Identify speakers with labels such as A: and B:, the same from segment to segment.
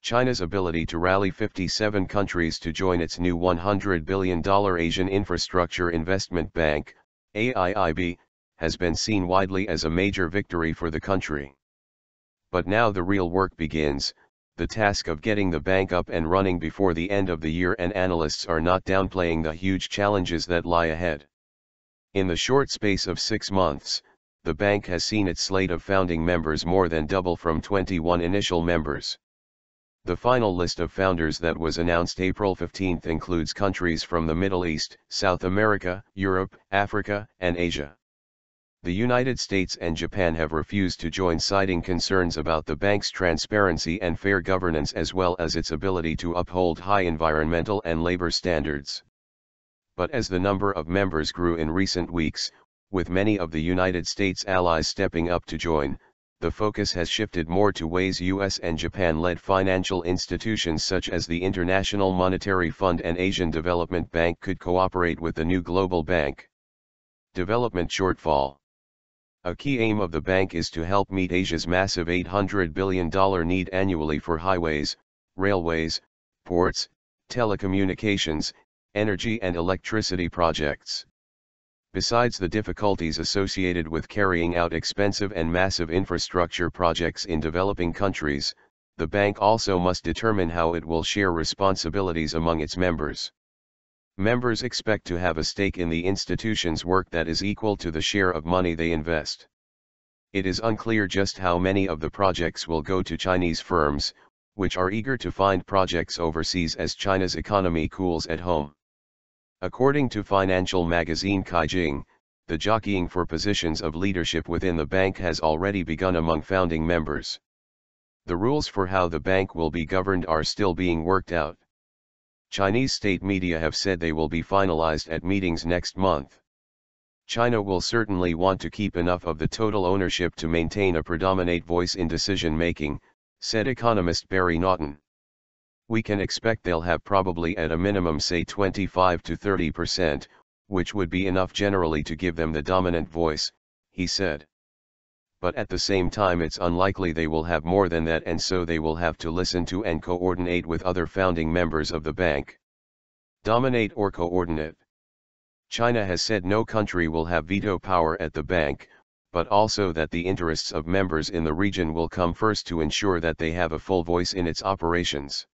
A: China's ability to rally 57 countries to join its new $100 billion Asian Infrastructure Investment Bank, AIIB, has been seen widely as a major victory for the country. But now the real work begins, the task of getting the bank up and running before the end of the year, and analysts are not downplaying the huge challenges that lie ahead. In the short space of 6 months, the bank has seen its slate of founding members more than double from 21 initial members. The final list of founders that was announced April 15 includes countries from the Middle East, South America, Europe, Africa, and Asia. The United States and Japan have refused to join, citing concerns about the bank's transparency and fair governance, as well as its ability to uphold high environmental and labor standards. But as the number of members grew in recent weeks, with many of the United States allies stepping up to join, the focus has shifted more to ways US and Japan-led financial institutions such as the International Monetary Fund and Asian Development Bank could cooperate with the new global bank. Development shortfall. A key aim of the bank is to help meet Asia's massive $800 billion need annually for highways, railways, ports, telecommunications, energy and electricity projects. Besides the difficulties associated with carrying out expensive and massive infrastructure projects in developing countries, the bank also must determine how it will share responsibilities among its members. Members expect to have a stake in the institution's work that is equal to the share of money they invest. It is unclear just how many of the projects will go to Chinese firms, which are eager to find projects overseas as China's economy cools at home. According to financial magazine Caijing, the jockeying for positions of leadership within the bank has already begun among founding members. The rules for how the bank will be governed are still being worked out. Chinese state media have said they will be finalized at meetings next month. China will certainly want to keep enough of the total ownership to maintain a predominant voice in decision-making, said economist Barry Naughton. We can expect they'll have probably at a minimum say 25 to 30%, which would be enough generally to give them the dominant voice, he said. But at the same time it's unlikely they will have more than that, and so they will have to listen to and coordinate with other founding members of the bank. Dominate or coordinate. China has said no country will have veto power at the bank, but also that the interests of members in the region will come first to ensure that they have a full voice in its operations.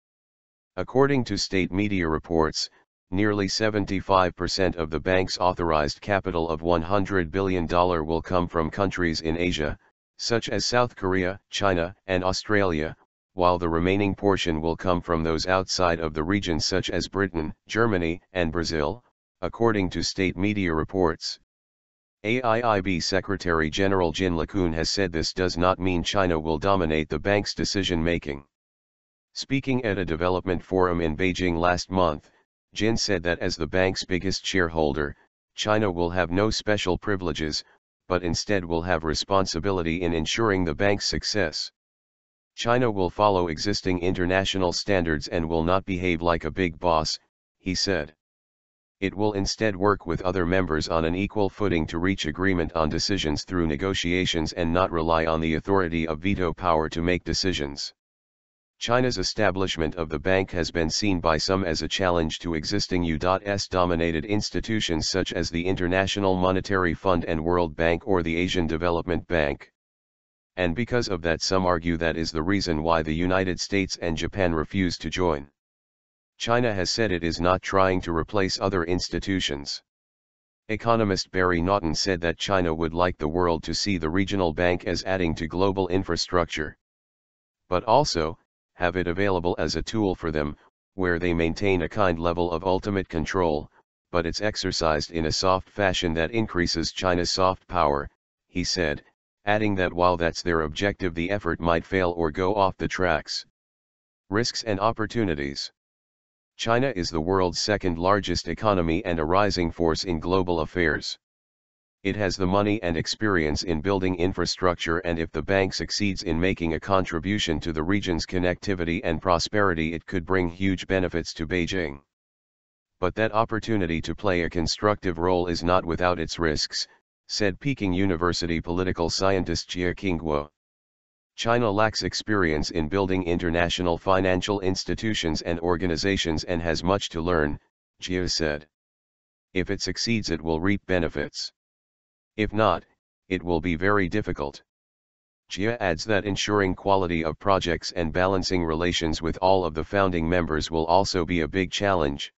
A: According to state media reports, nearly 75% of the bank's authorized capital of $100 billion will come from countries in Asia, such as South Korea, China, and Australia, while the remaining portion will come from those outside of the region such as Britain, Germany, and Brazil, according to state media reports. AIIB Secretary General Jin LeCun has said this does not mean China will dominate the bank's decision-making. Speaking at a development forum in Beijing last month, Jin said that as the bank's biggest shareholder, China will have no special privileges, but instead will have responsibility in ensuring the bank's success. China will follow existing international standards and will not behave like a big boss, he said. It will instead work with other members on an equal footing to reach agreement on decisions through negotiations and not rely on the authority of veto power to make decisions. China's establishment of the bank has been seen by some as a challenge to existing U.S.-dominated institutions such as the International Monetary Fund and World Bank or the Asian Development Bank. And because of that, some argue that is the reason why the United States and Japan refuse to join. China has said it is not trying to replace other institutions. Economist Barry Naughton said that China would like the world to see the regional bank as adding to global infrastructure, but also have it available as a tool for them, where they maintain a kind level of ultimate control, but it's exercised in a soft fashion that increases China's soft power, he said, adding that while that's their objective, the effort might fail or go off the tracks. Risks and opportunities. China is the world's second largest economy and a rising force in global affairs. It has the money and experience in building infrastructure, and if the bank succeeds in making a contribution to the region's connectivity and prosperity, it could bring huge benefits to Beijing. But that opportunity to play a constructive role is not without its risks, said Peking University political scientist Jia Qingguo. China lacks experience in building international financial institutions and organizations and has much to learn, Jia said. If it succeeds, it will reap benefits. If not, it will be very difficult. Jia adds that ensuring quality of projects and balancing relations with all of the founding members will also be a big challenge.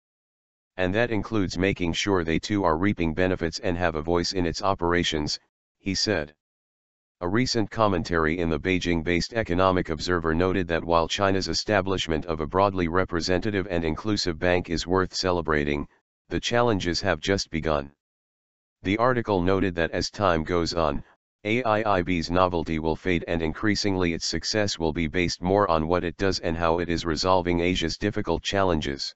A: And that includes making sure they too are reaping benefits and have a voice in its operations, he said. A recent commentary in the Beijing-based Economic Observer noted that while China's establishment of a broadly representative and inclusive bank is worth celebrating, the challenges have just begun. The article noted that as time goes on, AIIB's novelty will fade and increasingly its success will be based more on what it does and how it is resolving Asia's difficult challenges.